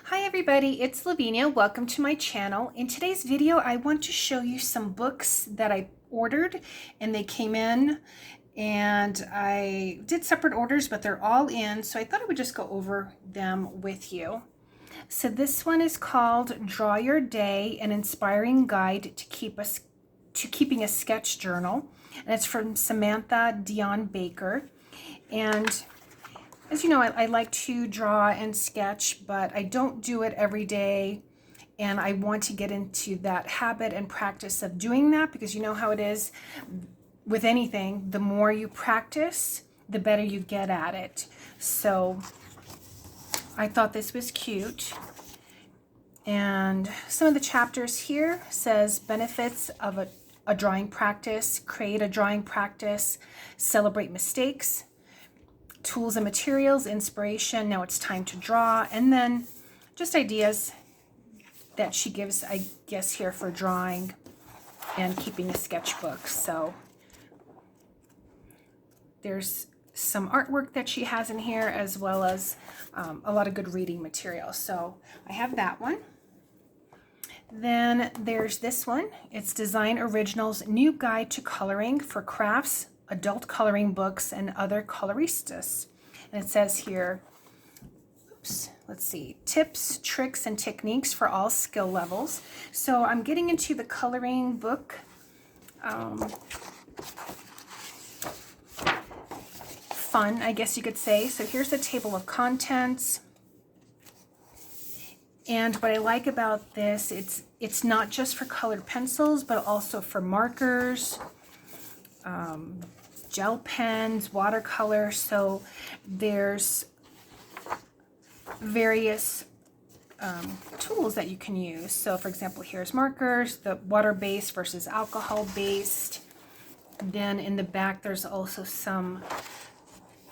Hi everybody, it's Lavinia. Welcome to my channel. In today's video, I want to show you some books that I ordered and they came in, and I did separate orders, but they're all in, so I thought I would just go over them with you. So this one is called Draw Your Day, an inspiring guide to keeping a sketch journal, and it's from Samantha Dion Baker. And as you know, I like to draw and sketch, but I don't do it every day. And I want to get into that habit and practice of doing that, because you know how it is with anything. The more you practice, the better you get at it. So I thought this was cute. And some of the chapters here says benefits of a drawing practice, create a drawing practice, celebrate mistakes, tools and materials, inspiration, now it's time to draw, and then just ideas that she gives, I guess, here for drawing and keeping a sketchbook. So there's some artwork that she has in here, as well as a lot of good reading material. So I have that one. Then there's this one. It's Design Originals New Guide to Coloring for Crafts, Adult Coloring Books, and Other Coloristas. And it says here, let's see, tips, tricks, and techniques for all skill levels. So I'm getting into the coloring book fun, I guess you could say. So here's the table of contents. And what I like about this, it's not just for colored pencils, but also for markers, gel pens, watercolor. So there's various tools that you can use. So for example, here's markers, the water-based versus alcohol-based. Then in the back, there's also some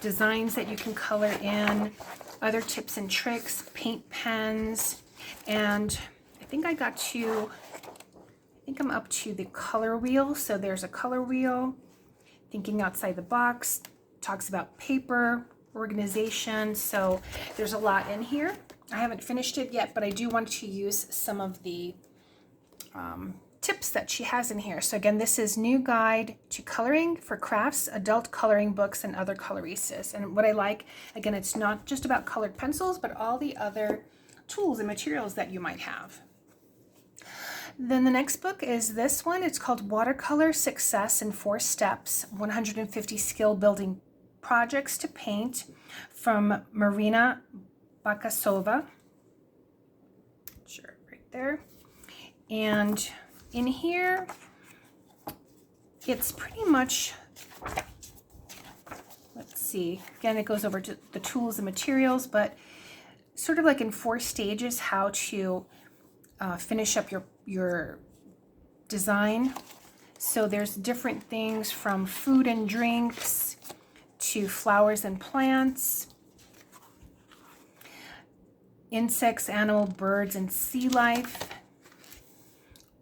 designs that you can color in, other tips and tricks, paint pens, and I think I'm up to the color wheel. So there's a color wheel, thinking outside the box, talks about paper, organization. So there's a lot in here. I haven't finished it yet, but I do want to use some of the tips that she has in here. So again, this is New Guide to Coloring for Crafts, Adult Coloring Books, and Other Coloristas. And what I like, again, it's not just about colored pencils, but all the other tools and materials that you might have. Then the next book is this one. It's called Watercolor Success in 4 Steps, 150 Skill Building Projects to Paint, from Marina Bakasova. Sure, right there. And in here, it's pretty much, let's see, again, it goes over to the tools and materials, but sort of like in 4 stages, how to finish up your design. So there's different things from food and drinks to flowers and plants, insects, animal, birds, and sea life,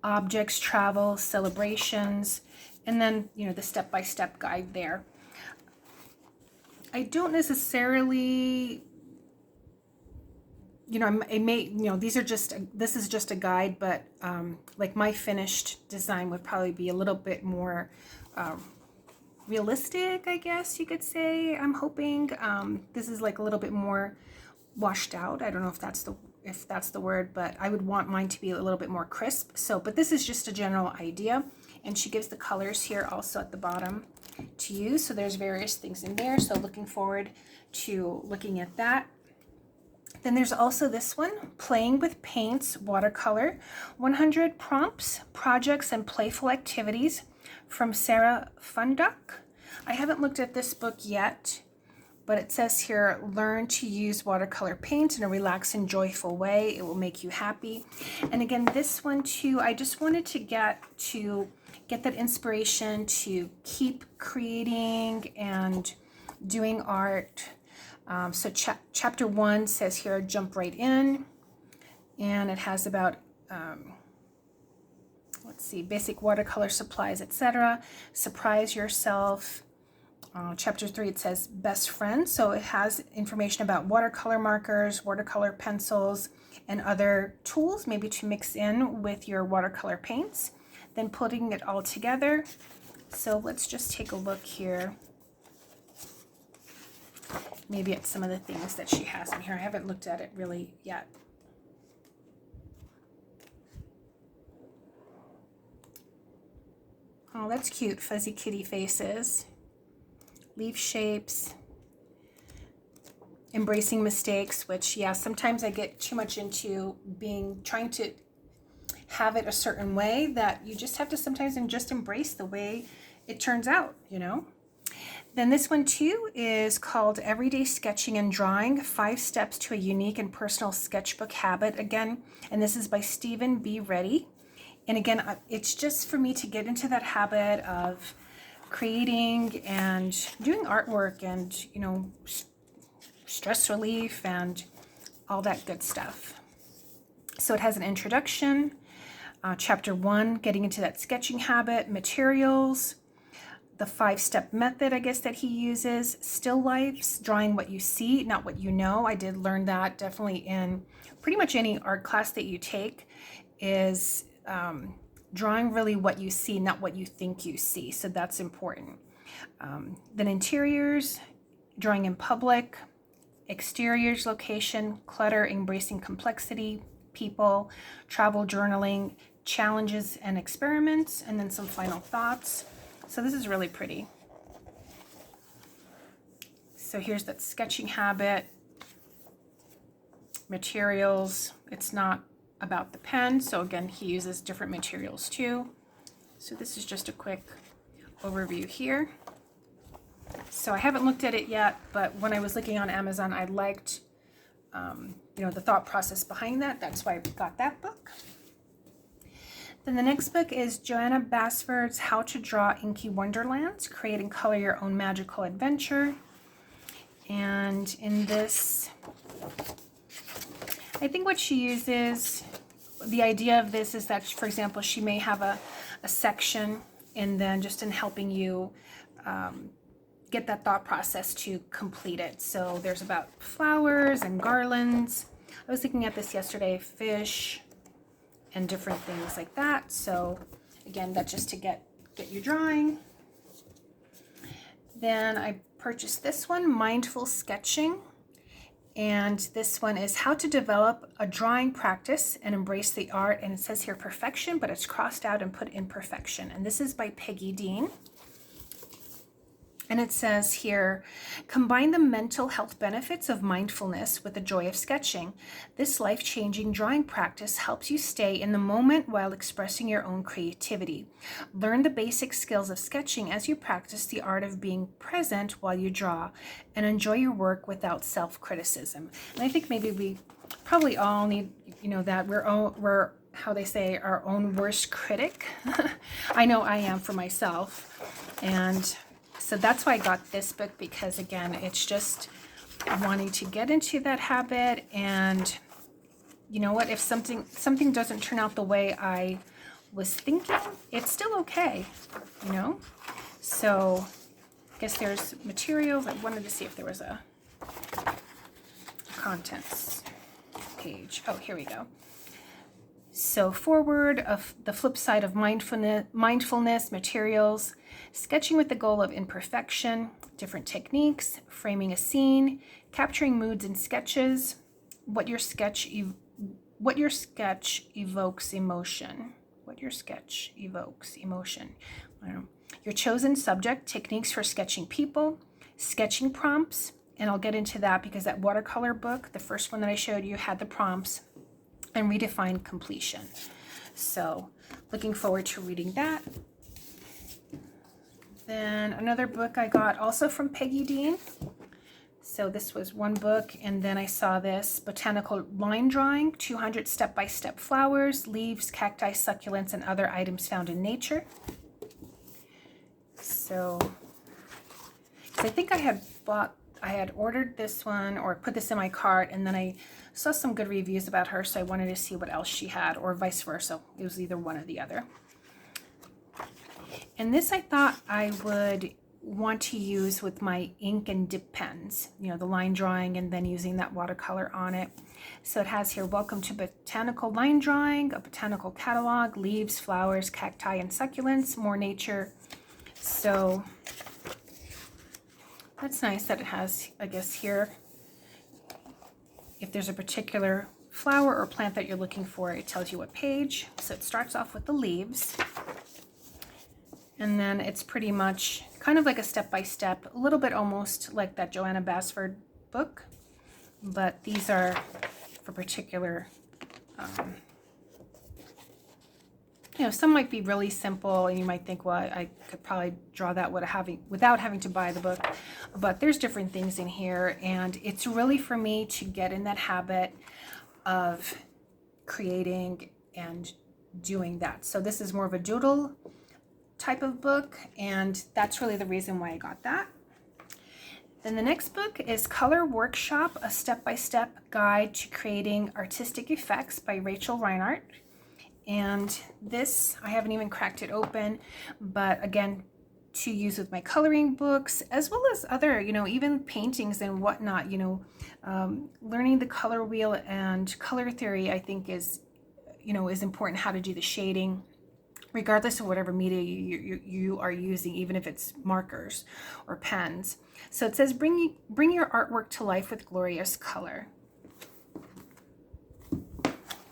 objects, travel, celebrations, and then, you know, the step-by-step guide there. I don't necessarily, you know, this is just a guide, but like my finished design would probably be a little bit more realistic, I guess you could say. I'm hoping this is like a little bit more washed out. I don't know if that's the word, but I would want mine to be a little bit more crisp. So, but this is just a general idea, and she gives the colors here also at the bottom to use. So there's various things in there. So looking forward to looking at that. Then there's also this one, Playing with Paints, Watercolor, 100 Prompts, Projects, and Playful Activities, from Sarah Funduck. I haven't looked at this book yet, but it says here, learn to use watercolor paint in a relaxed and joyful way. It will make you happy. And again, this one too, I just wanted to get that inspiration to keep creating and doing art. So chapter 1 says here, jump right in, and it has about let's see, basic watercolor supplies, etc. Surprise yourself, Chapter 3, it says best friends. So it has information about watercolor markers, watercolor pencils, and other tools maybe to mix in with your watercolor paints. Then putting it all together. So let's just take a look here. Maybe at some of the things that she has in here. I haven't looked at it really yet. Oh, that's cute. Fuzzy kitty faces. Leaf shapes, embracing mistakes, which, yeah, sometimes I get too much into trying to have it a certain way that you just have to sometimes just embrace the way it turns out, you know. Then this one too is called Everyday Sketching and Drawing, 5 Steps to a Unique and Personal Sketchbook Habit. Again, and this is by Stephen B. Reddy. And again, it's just for me to get into that habit of creating and doing artwork and, you know, stress relief and all that good stuff. So it has an introduction, chapter 1, getting into that sketching habit, materials, the 5-step method, I guess, that he uses, still lifes, drawing what you see, not what you know. I did learn that definitely in pretty much any art class that you take, is drawing really what you see, not what you think you see. So that's important. Then interiors, drawing in public, exteriors, location, clutter, embracing complexity, people, travel journaling, challenges and experiments, and then some final thoughts. So this is really pretty. So here's that sketching habit, materials. It's not about the pen, so again, he uses different materials too. So this is just a quick overview here. So I haven't looked at it yet, but when I was looking on Amazon, I liked you know, the thought process behind that. That's why I got that book. Then the next book is Joanna Basford's How to Draw Inky Wonderlands, Create and Color Your Own Magical Adventure. And in this, I think what she uses, the idea of this is that, for example, she may have a section, and then just in helping you get that thought process to complete it. So there's about flowers and garlands. I was looking at this yesterday, fish and different things like that. So again, that's just to get you drawing. Then I purchased this one, Mindful Sketching. And this one is How to Develop a Drawing Practice and Embrace the Art. And it says here perfection, but it's crossed out and put imperfection. And this is by Peggy Dean. And it says here, combine the mental health benefits of mindfulness with the joy of sketching. This life-changing drawing practice helps you stay in the moment while expressing your own creativity. Learn the basic skills of sketching as you practice the art of being present while you draw, and enjoy your work without self-criticism. And I think maybe we probably all need, you know, that we're how they say, our own worst critic. I know I am for myself. And so that's why I got this book, because again, it's just wanting to get into that habit. And you know what, if something doesn't turn out the way I was thinking, it's still okay, you know. So I guess there's materials. I wanted to see if there was a contents page. Oh, here we go. So forward, of the flip side of mindfulness, materials, sketching with the goal of imperfection, different techniques, framing a scene, capturing moods in sketches, what your sketch evokes emotion. What your sketch evokes emotion. I don't know. Your chosen subject, techniques for sketching people, sketching prompts, and I'll get into that because that watercolor book, the first one that I showed you, had the prompts, and redefine completion. So looking forward to reading that. Then another book I got also from Peggy Dean. So this was one book, and then I saw this, Botanical Line Drawing, 200 Step-by-Step Flowers, Leaves, Cacti, Succulents, and Other Items Found in Nature. So I think I had ordered this one or put this in my cart, and then I saw some good reviews about her, so I wanted to see what else she had, or vice versa. It was either one or the other. And this I thought I would want to use with my ink and dip pens, you know, the line drawing and then using that watercolor on it. So it has here, welcome to Botanical Line Drawing, a botanical catalog, leaves, flowers, cacti, and succulents, more nature. So that's nice that it has, I guess here, if there's a particular flower or plant that you're looking for, it tells you what page. So it starts off with the leaves. And then it's pretty much kind of like a step-by-step, a little bit almost like that Joanna Basford book. But these are for particular, you know, some might be really simple and you might think, well, I could probably draw that without having to buy the book. But there's different things in here, and it's really for me to get in that habit of creating and doing that. So this is more of a doodle type of book, and that's really the reason why I got that. Then the next book is Color Workshop, a step-by-step guide to creating artistic effects by Rachel Reinhardt. And this, I haven't even cracked it open, but again, to use with my coloring books, as well as other, you know, even paintings and whatnot, you know, learning the color wheel and color theory, I think is, you know, is important, how to do the shading, regardless of whatever media you are using, even if it's markers or pens. So it says, bring your artwork to life with glorious color.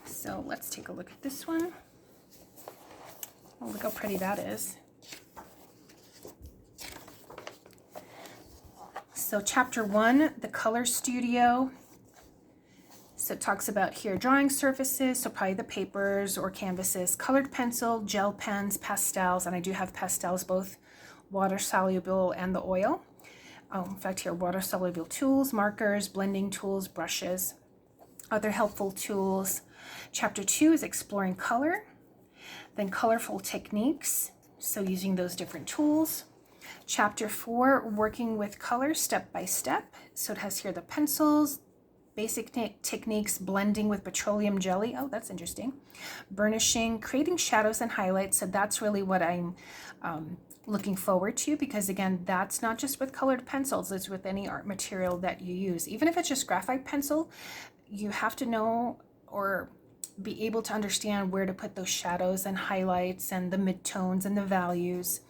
So let's take a look at this one. Oh, look how pretty that is. So chapter 1, the color studio. So it talks about here drawing surfaces, so probably the papers or canvases, colored pencil, gel pens, pastels, and I do have pastels, both water soluble and the oil. Oh, in fact here, water soluble tools, markers, blending tools, brushes, other helpful tools. Chapter 2 is exploring color, then colorful techniques, so using those different tools. Chapter 4, working with color step by step. So it has here the pencils, basic techniques, blending with petroleum jelly. Oh, that's interesting. Burnishing, creating shadows and highlights. So that's really what I'm looking forward to, because again, that's not just with colored pencils, it's with any art material that you use. Even if it's just graphite pencil, you have to know or be able to understand where to put those shadows and highlights and the midtones and the values.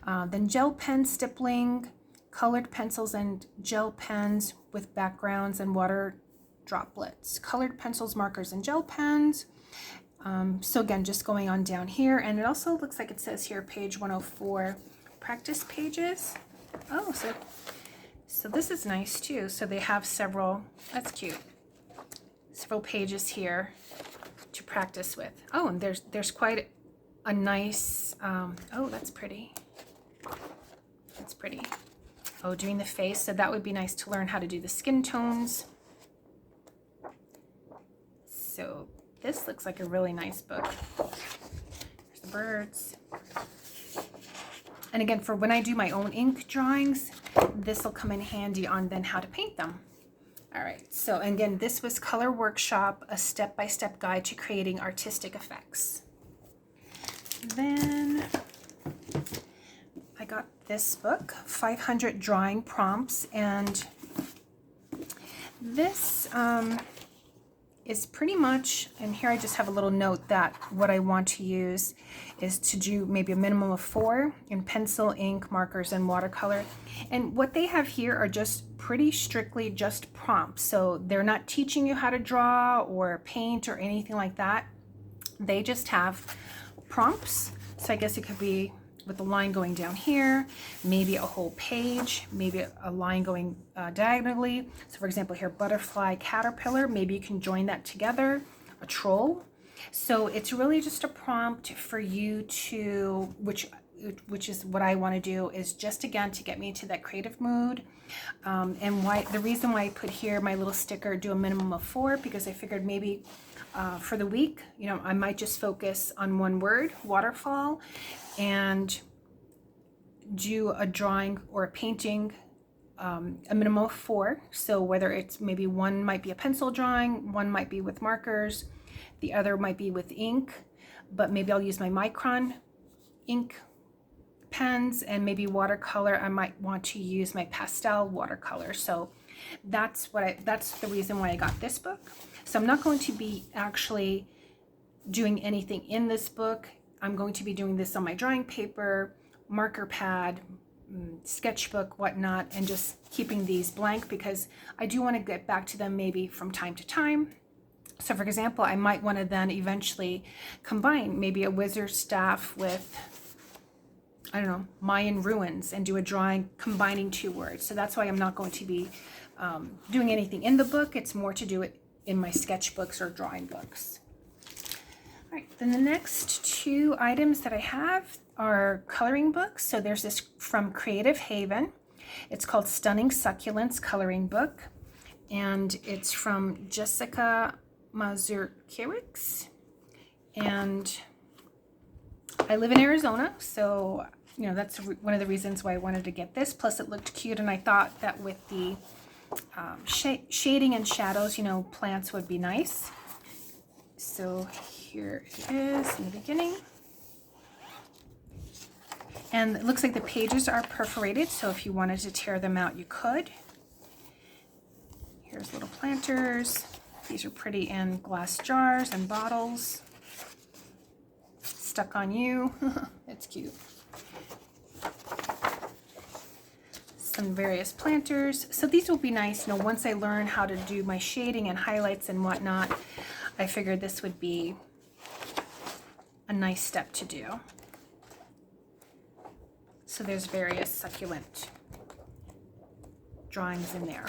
Then gel pen stippling, colored pencils and gel pens with backgrounds and water droplets, colored pencils, markers, and gel pens. So again, just going on down here, and it also looks like it says here, page 104, practice pages. Oh, so this is nice too. So they have several, that's cute, several pages here to practice with. Oh, and there's quite a nice, oh, that's pretty. That's pretty. Oh, doing the face, so that would be nice to learn how to do the skin tones. So this looks like a really nice book. There's the birds. And again, for when I do my own ink drawings, this will come in handy on then how to paint them. All right, so again, this was Color Workshop, a step-by-step guide to creating artistic effects. Then I got this book, 500 Drawing Prompts, and this is pretty much, and here I just have a little note that what I want to use is to do maybe a minimum of 4 in pencil, ink, markers, and watercolor. And what they have here are just pretty strictly just prompts. So they're not teaching you how to draw or paint or anything like that. They just have prompts. So I guess it could be with the line going down here, maybe a whole page, maybe a line going diagonally. So for example here, butterfly, caterpillar, maybe you can join that together, a troll. So it's really just a prompt for you to, which is what I want to do, is just again to get me into that creative mood. And why the reason why I put here my little sticker, do a minimum of 4, because I figured maybe for the week, you know, I might just focus on one word, waterfall, and do a drawing or a painting, a minimum of 4. So whether it's maybe one might be a pencil drawing, one might be with markers, the other might be with ink, but maybe I'll use my micron ink pens and maybe watercolor, I might want to use my pastel watercolor. So that's the reason why I got this book. So I'm not going to be actually doing anything in this book. I'm going to be doing this on my drawing paper, marker pad, sketchbook, whatnot, and just keeping these blank because I do want to get back to them maybe from time to time. So for example, I might want to then eventually combine maybe a wizard's staff with, I don't know, Mayan ruins and do a drawing combining 2 words. So that's why I'm not going to be doing anything in the book. It's more to do it in my sketchbooks or drawing books. All right, then the next 2 items that I have are coloring books. So there's this from Creative Haven. It's called Stunning Succulents Coloring Book. And it's from Jessica Mazurkiewicz. And I live in Arizona, so you know that's one of the reasons why I wanted to get this. Plus it looked cute, and I thought that with the shading and shadows, you know, plants would be nice. So here it is in the beginning. And it looks like the pages are perforated, so if you wanted to tear them out, you could. Here's little planters. These are pretty in glass jars and bottles. Stuck on you. It's cute. Some various planters. So these will be nice, you know, once I learn how to do my shading and highlights and whatnot, I figured this would be a nice step to do. So there's various succulent drawings in there.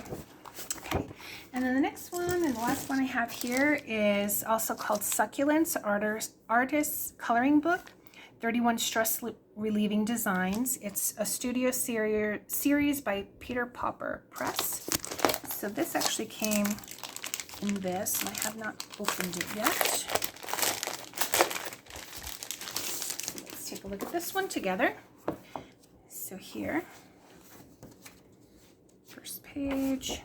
Okay, and then the next one and the last one I have here is also called Succulents, Artist's Coloring Book, 31 Stress Relieving Designs. It's a studio series by Peter Popper Press. So this actually came in this, and I have not opened it yet. Let's take a look at this one together. So here, first page.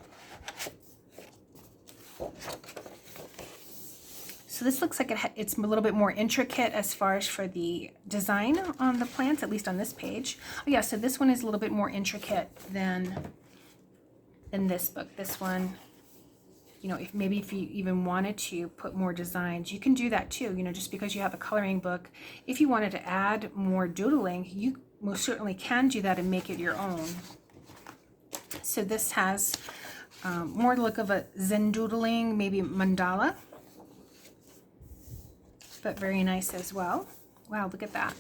So this looks like it's a little bit more intricate as far as for the design on the plants, at least on this page. Oh yeah, so this one is a little bit more intricate than this book. This one, you know, if you even wanted to put more designs, you can do that too. You know, just because you have a coloring book, if you wanted to add more doodling, you most certainly can do that and make it your own. So this has more look of a Zen doodling, maybe mandala, but very nice as well. Wow, look at that.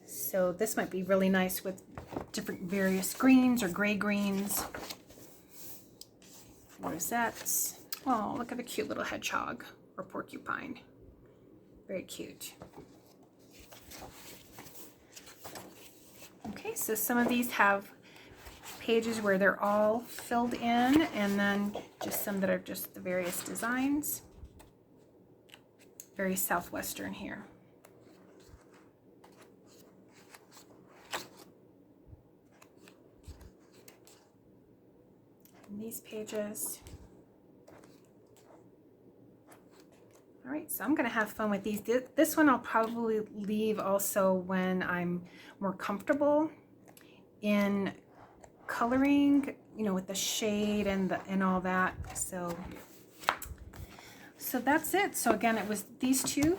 So this might be really nice with different various greens or gray greens. Rosettes. Oh, look at the cute little hedgehog or porcupine. Very cute. Okay, so some of these have pages where they're all filled in, and then just some that are just the various designs. Very southwestern here. And these pages. All right, so I'm going to have fun with these. This one I'll probably leave also when I'm more comfortable in coloring, you know, with the shade and all that. So that's it. So again, it was these 2,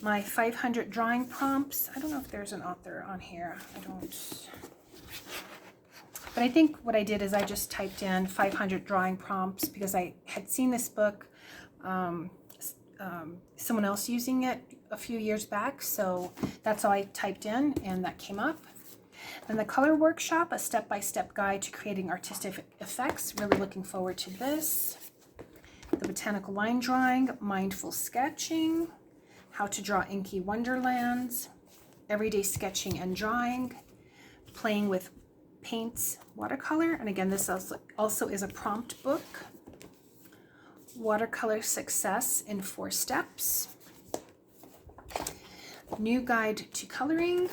my 500 drawing prompts. I don't know if there's an author on here. I don't. But I think what I did is I just typed in 500 drawing prompts because I had seen this book, someone else using it a few years back. So that's all I typed in, and that came up. Then the color workshop, a step-by-step guide to creating artistic effects. Really looking forward to this. The botanical line drawing, mindful sketching, how to draw inky wonderlands, everyday sketching and drawing, playing with paints, watercolor, and again this also is a prompt book. Watercolor Success in 4 steps, new guide to coloring,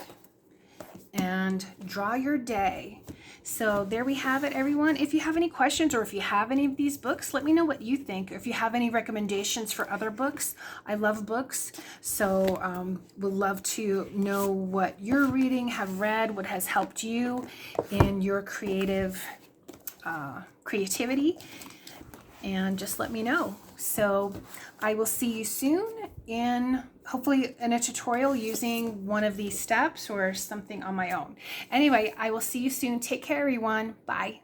and draw your day. So there we have it, everyone. If you have any questions or if you have any of these books, let me know what you think. If you have any recommendations for other books, I love books. So would love to know what you're reading, have read, what has helped you in your creativity, and just let me know. So I will see you soon in hopefully in a tutorial using one of these steps or something on my own. Anyway, I will see you soon. Take care, everyone. Bye.